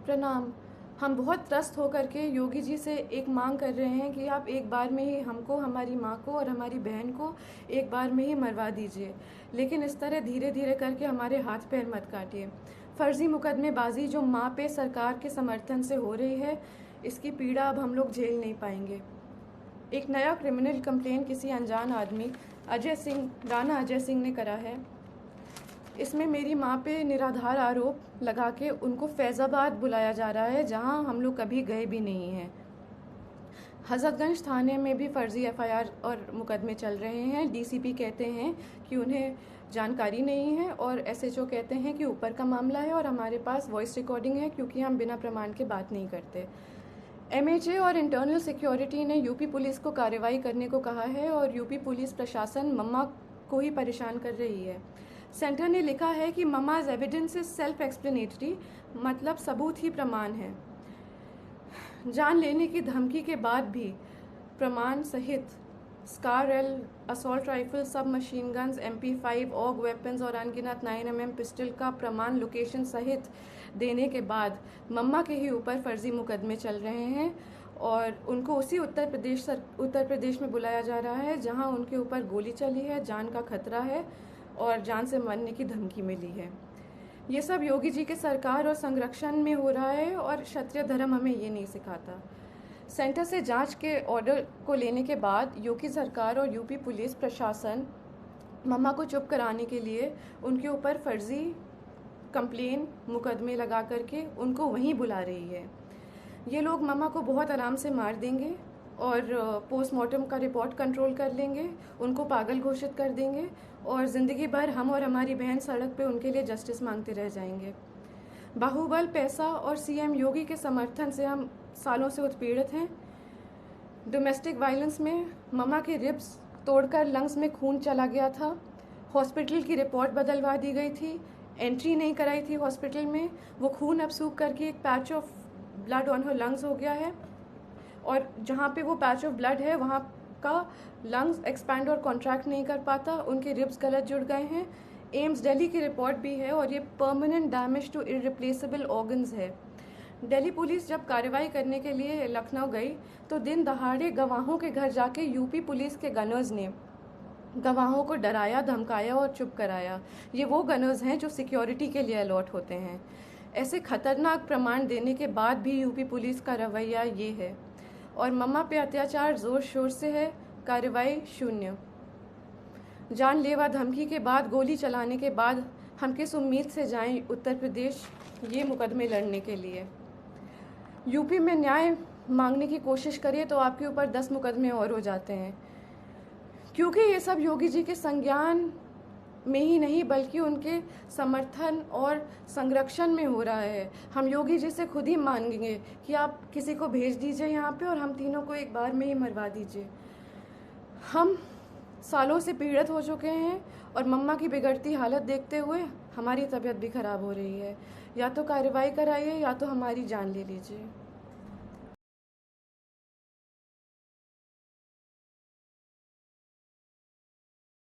प्रणाम। हम बहुत त्रस्त होकर के योगी जी से एक मांग कर रहे हैं कि आप एक बार में ही हमको, हमारी माँ को और हमारी बहन को एक बार में ही मरवा दीजिए, लेकिन इस तरह धीरे धीरे करके हमारे हाथ पैर मत काटिए। फर्जी मुकदमेबाजी जो माँ पे सरकार के समर्थन से हो रही है, इसकी पीड़ा अब हम लोग झेल नहीं पाएंगे। एक नया क्रिमिनल कंप्लेन किसी अनजान आदमी राणा अजय सिंह ने करा है। इसमें मेरी माँ पे निराधार आरोप लगा के उनको फैज़ाबाद बुलाया जा रहा है, जहां हम लोग कभी गए भी नहीं हैं। हज़रतगंज थाने में भी फर्जी एफआईआर और मुकदमे चल रहे हैं। डीसीपी कहते हैं कि उन्हें जानकारी नहीं है और एसएचओ कहते हैं कि ऊपर का मामला है और हमारे पास वॉइस रिकॉर्डिंग है, क्योंकि हम बिना प्रमाण के बात नहीं करते। एमएचए और इंटरनल सिक्योरिटी ने यूपी पुलिस को कार्रवाई करने को कहा है और यूपी पुलिस प्रशासन मम्मा को ही परेशान कर रही है। सेंटर ने लिखा है कि mamma's evidence is self explanatory, मतलब सबूत ही प्रमाण है। जान लेने की धमकी के बाद भी प्रमाण सहित SCAR L, assault rifle, sub machine guns, MP5, AUG weapons और अनगिनत 9mm पिस्टल का प्रमाण लोकेशन सहित देने के बाद मम्मा के ही ऊपर फर्जी मुकदमे चल रहे हैं और उनको उसी उत्तर प्रदेश में बुलाया जा रहा है जहां उनके ऊपर गोली चली है, जान का खतरा है और जान से मरने की धमकी मिली है। ये सब योगी जी के सरकार और संरक्षण में हो रहा है और क्षत्रिय धर्म हमें ये नहीं सिखाता। सेंटर से जांच के ऑर्डर को लेने के बाद योगी सरकार और यूपी पुलिस प्रशासन मम्मा को चुप कराने के लिए उनके ऊपर फर्जी कंप्लेन मुकदमे लगा करके उनको वहीं बुला रही है। ये लोग मम्मा को बहुत आराम से मार देंगे और पोस्टमार्टम का रिपोर्ट कंट्रोल कर लेंगे, उनको पागल घोषित कर देंगे और ज़िंदगी भर हम और हमारी बहन सड़क पे उनके लिए जस्टिस मांगते रह जाएंगे। बाहुबल, पैसा और सीएम योगी के समर्थन से हम सालों से उत्पीड़ित हैं। डोमेस्टिक वायलेंस में मम्मा के रिब्स तोड़कर लंग्स में खून चला गया था। हॉस्पिटल की रिपोर्ट बदलवा दी गई थी, एंट्री नहीं कराई थी हॉस्पिटल में। वो खून अब सूख करके एक patch of blood on her lungs हो गया है और जहाँ पे वो पैच ऑफ ब्लड है वहाँ का लंग्स एक्सपैंड और कॉन्ट्रैक्ट नहीं कर पाता, उनके रिब्स गलत जुड़ गए हैं। एम्स दिल्ली की रिपोर्ट भी है और ये permanent damage to irreplaceable organs है। दिल्ली पुलिस जब कार्रवाई करने के लिए लखनऊ गई तो दिन दहाड़े गवाहों के घर जाके यूपी पुलिस के गनर्स ने गवाहों को डराया, धमकाया और चुप कराया। ये वो गनर्स हैं जो सिक्योरिटी के लिए अलॉट होते हैं। ऐसे खतरनाक प्रमाण देने के बाद भी यूपी पुलिस का रवैया ये है और मम्मा पे अत्याचार जोर शोर से है, कार्रवाई शून्य। जानलेवा धमकी के बाद, गोली चलाने के बाद हम किस उम्मीद से जाएं उत्तर प्रदेश ये मुकदमे लड़ने के लिए। यूपी में न्याय मांगने की कोशिश करिए तो आपके ऊपर 10 मुकदमे और हो जाते हैं, क्योंकि ये सब योगी जी के संज्ञान में ही नहीं बल्कि उनके समर्थन और संरक्षण में हो रहा है। हम योगी जी से खुद ही मांगेंगे कि आप किसी को भेज दीजिए यहाँ पे और हम तीनों को एक बार में ही मरवा दीजिए। हम सालों से पीड़ित हो चुके हैं और मम्मा की बिगड़ती हालत देखते हुए हमारी तबीयत भी खराब हो रही है। या तो कार्रवाई कराइए या तो हमारी जान ले लीजिए।